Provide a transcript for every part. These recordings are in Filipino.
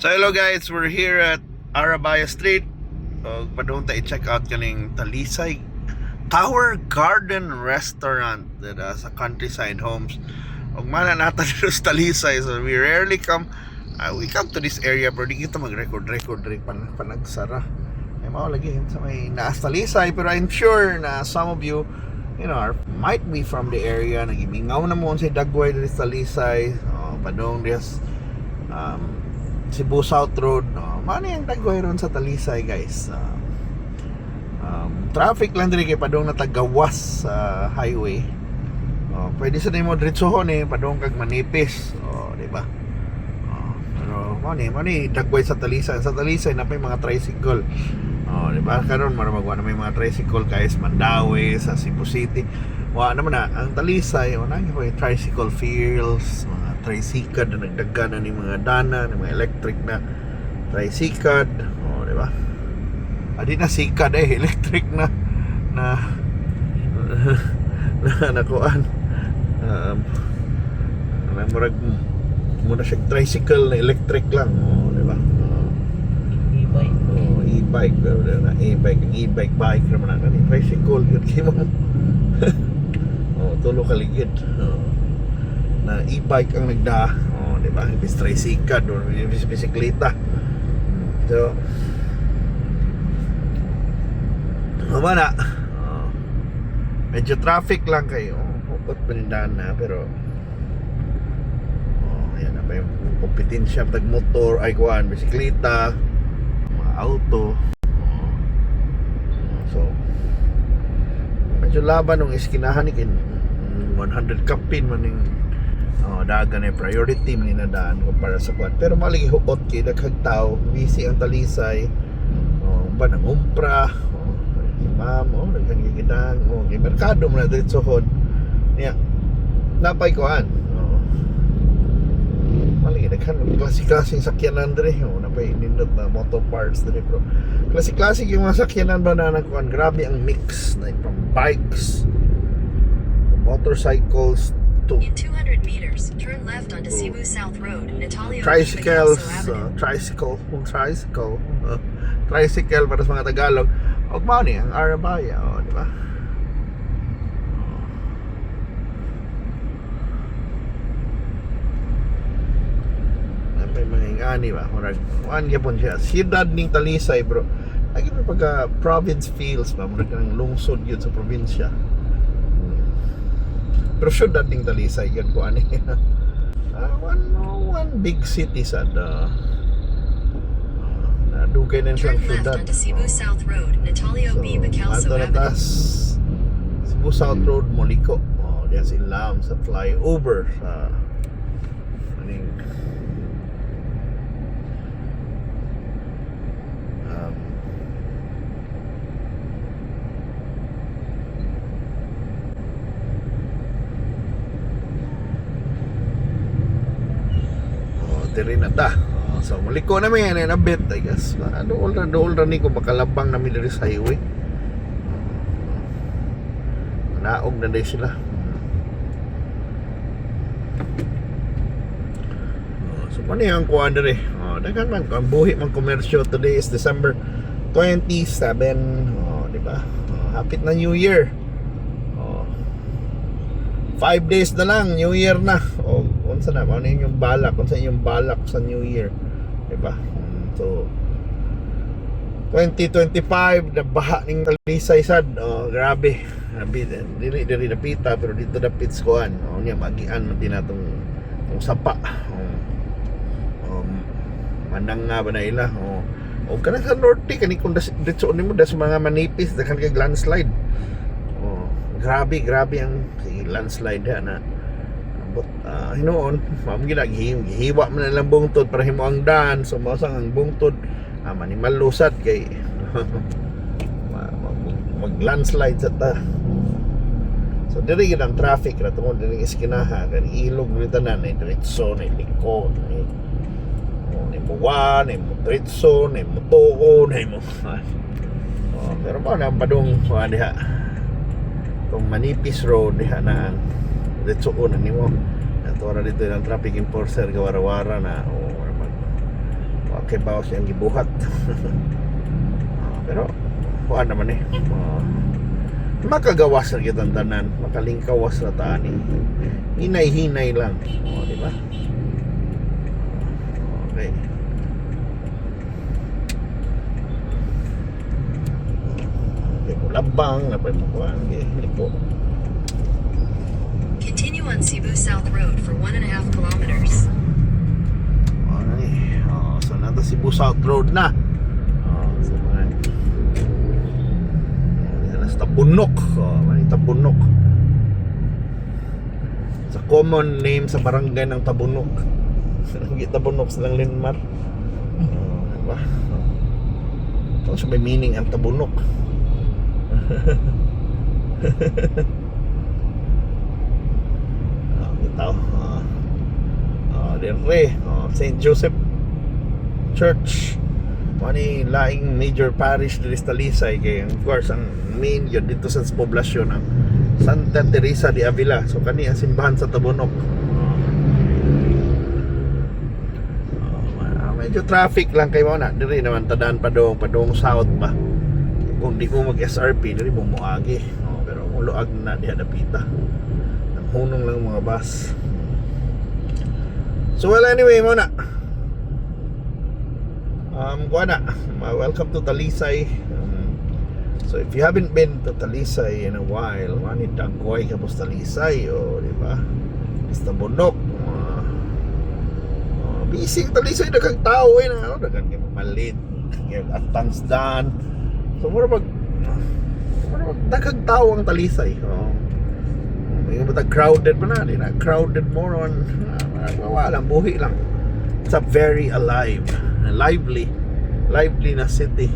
So hello guys, we're here at Arabaya Street. Padung tayo check out kaning Talisay Tower Garden Restaurant sa Countryside Homes. Og mana nata dito sa Talisay, so we rarely come we come to this area pero di kita mag-record panagsara. Ay mao lagi sa may naas Talisay, pero I'm sure na some of you might be from the area. Nagimingaw na mo sa Dagway dito sa Talisay. Padung this Cebu South Road, mano yung Dagway ron sa Talisay, guys. Traffic lang din kay padung natagawas sa highway. Pwede sa mo diretsohon padung kag manipis, di ba? Pero mano Dagway sa Talisay. Sa Talisay na may mga tricycle. Di ba? Karon maramagwa na may mga tricycle kay sa Mandaue, sa Cebu City. Wa naman na ang Talisay, may tricycle fields, tricycad na nagdaga na ni mga dana, ni mga electric na tricycad, di ba? Adi na sikad electric na nakuan. Murag muna siya tricycle na electric lang, di ba? E-bike. E-bike, e-bike bike naman na ni tricycle yun kimo. Tulo kaligid. Na e-bike ang nagda, di ba? Ibis tricycad or ibis bisikleta. So mana medyo traffic lang kayo. Hukot panindahan na, pero ayan na ba yung kompetensya tag motor, ay kuan, bisikleta, mga auto. So medyo laban ng iskinahan ni 100 kapin man yung dagan ay priority man inadaan kumpara sa kwan. Pero malagi hukot kay daghang tao, busy ang Talisay. Ba nang umpra, ma'am, daghang gigidang, kay merkado man na diretsohon. Niya napay kuan. Malagi daghang klase-klaseng sakyanan dire, napay nindot na motor parts dire, bro. Klase-klase yung mga sakyanan ba na kuan, grabe ang mix na from bikes, motorcycles, to in 200 meters, turn left onto Cebu South Road, Natalio tricycles, Picasso Avenue. tricycle para sa mga Tagalog. Og mao ni ang Arabaya, di ba? May mga ingani ba? Murag kuan gyapon siya. Siyudad ning Talisay, bro. Lagi may pagka province feels ba, murag nang lungsod yun sa probinsya. Pero siyudad ning Talisay yun ko ani. One big city sa dugay na siyang Turn left siyudad. onto Cebu South Road, Natalio Picasso Ato na Avenue. tas Cebu South Road, Moliko. Diyan sila sa flyover sa aning diri na ta. So muliko na may na bit, I guess. Dool ra ni ko makalabang na mi diri sa highway. Naog na day sila. So paano yung kuha diri? Dagan man ang buhi man komersyo. Today is December 27. Di ba? Hapit na New Year. 5 days na lang, New Year na. Unsa na, ano yung balak? Unsa yung balak sa New Year? Diba? So 2025 na baha ning Talisay sad. Grabe. Dili napita, pero dito dapit kuan. Nya magian man din natong sapa. Manang nga ba na ila? O kana sa norte kani kun ditso nimo das mga manipis dakan kay landslide. Grabe ang landslide na but hinoon ma'am gihiwa man lang bungtod para himo ang daan, so masang ang bungtod manimal lusad kay mag landslide sa ta. So diri gid ang traffic ra tungod diri iskinaha kan ilog ni tanan ni diretso ni liko ni buwan ni diretso ni motoon ni mo. Pero mo na padung diha tong manipis road diha na diretsoon ni mo. Nato ra dito ang traffic enforcer gawara-wara na kay bawas siyang gibuhat. Pero kuan naman eh. Makagawas na kitang tanan, makalingkawas na taan eh. Hinay-hinay lang. Di ba? Okay. Okay po, labang na pa yung kuan. Okay, lipo. Continue on Cebu South Road for 1.5 kilometers. So nata Cebu South Road na. So man. Yan sa Tabunok. Tabunok. Sa common name sa barangay ng Tabunok. Tabunok silang Linmar. Diba? Ito siya may meaning ang Tabunok. Ito. St. Joseph Church. Mani laing major parish dito sa Talisay, kay of course ang main yun dito sa poblasyon ng Santa Teresa de Avila. So kani ang simbahan sa Tabunok. Medyo traffic lang kay mo na diri naman tadaan padong south ba. Kung di ko mag SRP diri mo moagi. Pero kung luag na diha dapita. Nang hunong lang mga bus. So well, anyway mo na. Welcome to Talisay. So if you haven't been to Talisay in a while, mani dagway ka po sa Talisay, di ba? Basta Bunok. Busy Talisay, daghang tao daghang kay malit, at Tangsdan. So mura pag daghang tao ang Talisay. May mga crowded pa na, di na crowded more on walang buhi lang. It's a very alive, lively na city.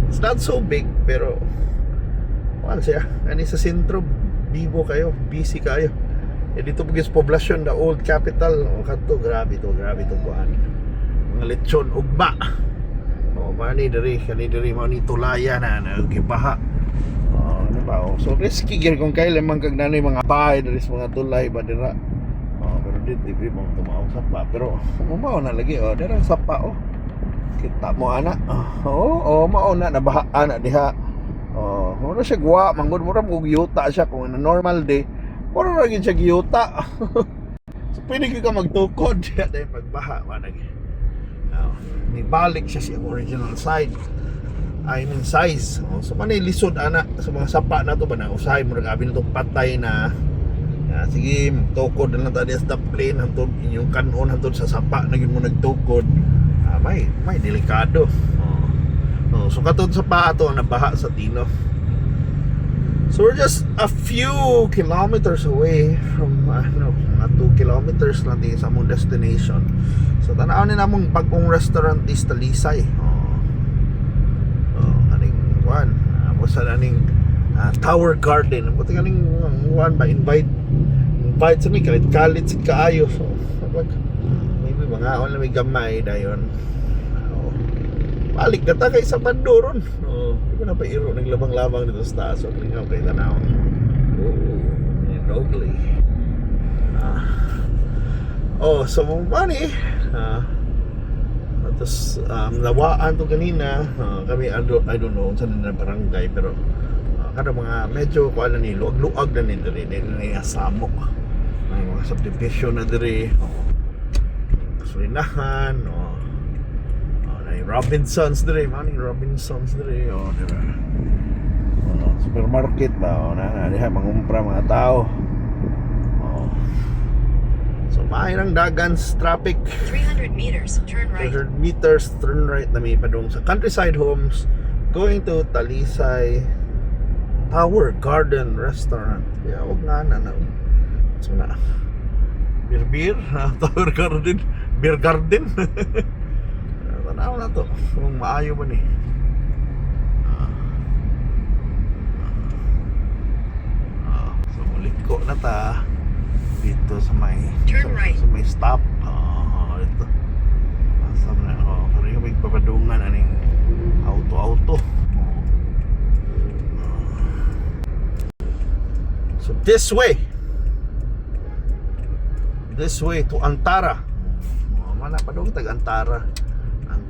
It's not so big, pero ano siya, ani sa sentro bibo kayo, busy kayo. Dito pagis poblasyon, the old capital, kanto grabe to kuan. Mga lechon ugma. Mani diri mani tulaya na gibaha. Ano ba? So risky gyud kung kailan man kag nanoy mga bahay diri sa mga tulay ba dira. Pero dito di mo tumaw sapa, pero mao na lagi dira sapa kita mo ana. Mao na nabaha ana diha. Mura siya guwa, manggod mura mo giyuta siya kung normal day. Mura ra gyud siya giyuta. So pwede ka magtukod diha dahil pagbaha manag. Nibalik siya sa original size. I mean size. So manay lisod ana sa mga sapa na to ba na usahay mo gabi na to patay na. Sige, tukod na lang tayo sa plane hantod inyong kanon hantod sa sapa na gyud mo nagtukod. May delikado. So katod sa pa ato nabaha sa Tino. So we're just a few kilometers away from mga 2 kilometers lang din sa among destination. So tanawin namong bagong restaurant is Talisay. Aning kuan, sa aning Tower Garden. Buti kaning kuan ba invite sa mi kalit sa kaayo. So maybe mga on na may gamay dayon. Balik na ta kay sa Bandoron. Di ko na pa iro naglabang-labang dito sa taas. So, klingaw kay tanaw. Ugly. So money. Tapos nawaan to kanina. Kami I don't know saan na barangay, pero kada mga medyo kuala ni luag na ni diri ni samok. May mga subdivision na diri. Kasulinahan. Robinsons dire, maning Robinsons dire, diba? Supermarket ba, na diha mangumpra mga tao. So maay nang dagan's traffic. 300 meters, turn right. 300 meters, turn right na may padung sa Countryside Homes, going to Talisay Tower Garden Restaurant. Kaya huwag nga na. So na, beer, Tower Garden, beer garden. Tanaw na to kung maayo ba ni. So muliko na ta dito sa may Turn right. sa may stop. Ito sa na kaya may papadungan aning auto. So this way to Antara. Mana pa dong tag Antara.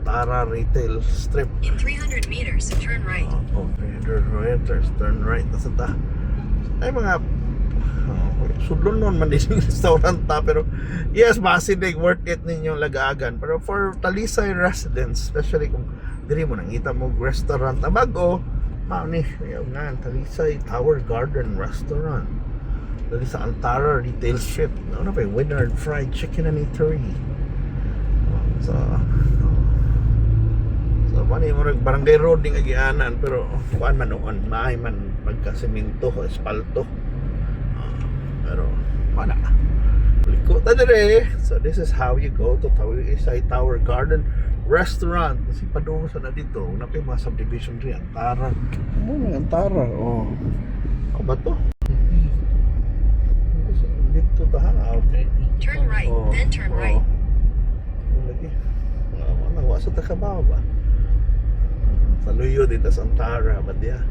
Antara Retail Strip. In 300 meters, turn right. Oh, 300 meters, turn right na sa ta. Ay mga sudlon nun man din yung restaurant ta, pero yes, massive worth it ninyong lagaagan. Pero for Talisay residents, especially kung diri mo nangita mo restaurant na bago, mao ni yung nga Talisay Tower Garden Restaurant. Dali sa Antara Retail Strip. Ano pa yung Winard Fried Chicken and Eatery. So mani mo barangay road ding agianan, pero kuan man noon maay man pagka-semento o espalto. Pero wala. Liko ta dire. So this is how you go to Talisay Tower Garden Restaurant. Kasi padung sa na dito, na kay mga subdivision ri Antara. Ano Antara? Oh. Ano ba to? Dito ta ha. Turn right, then turn right. Lagi. Ano wasa ta kabaw ba? Saluyo dito sa Antara, ba diya?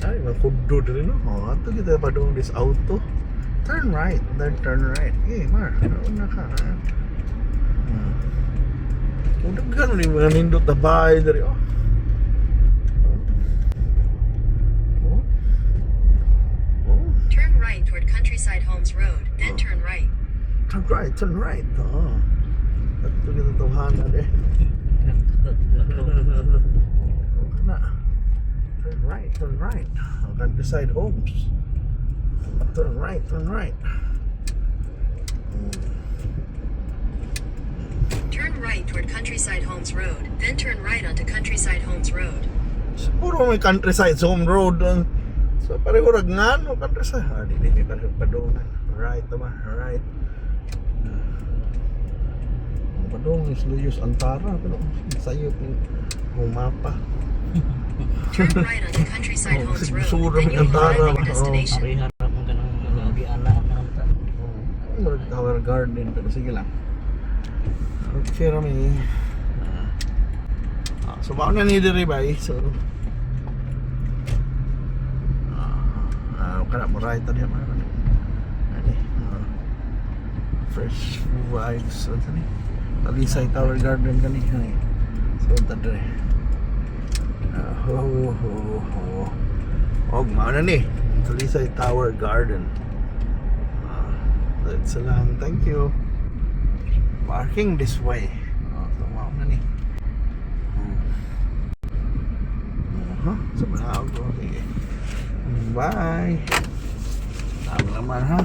Ay, makudo rin no. Oh, ato kita pa doon this auto. Turn right, then turn right. Eh, Mar, nauna ka. Kung gano'n yung mga nindot na bahay dari, oh. Turn right toward Countryside Homes Road, then turn right. Turn right, turn right. Oh. Ato kita tuhanan eh. Na. Turn right, turn right. Countryside Homes. Turn right, turn right. Turn right toward Countryside Homes Road, then turn right onto Countryside Homes Road. Puro may Countryside Home Road. So pareho ragnan o countryside. Ah, di pareho padungan. Right naman, right. Padung is Luyos Antara, pero sayo yung mapa. Turn right onto Countryside Oh, Homes Road, siguro then you'll Antara, arrive at your oh. destination. Parihan na mong ganang agiana at nanta. Tower Garden, pero sige lang. Okay, Rami. So, baka na ni diri ba eh? So, kana mo right tadi apa? Ani, fresh vibes tadi. Talisay Tower Garden kani. So, tadi. Oh, mana ni? Talisay Tower Garden. That's lang. Thank you. Parking this way. So, mana ni? So, mana ako? Sige. Bye. Tama naman ha.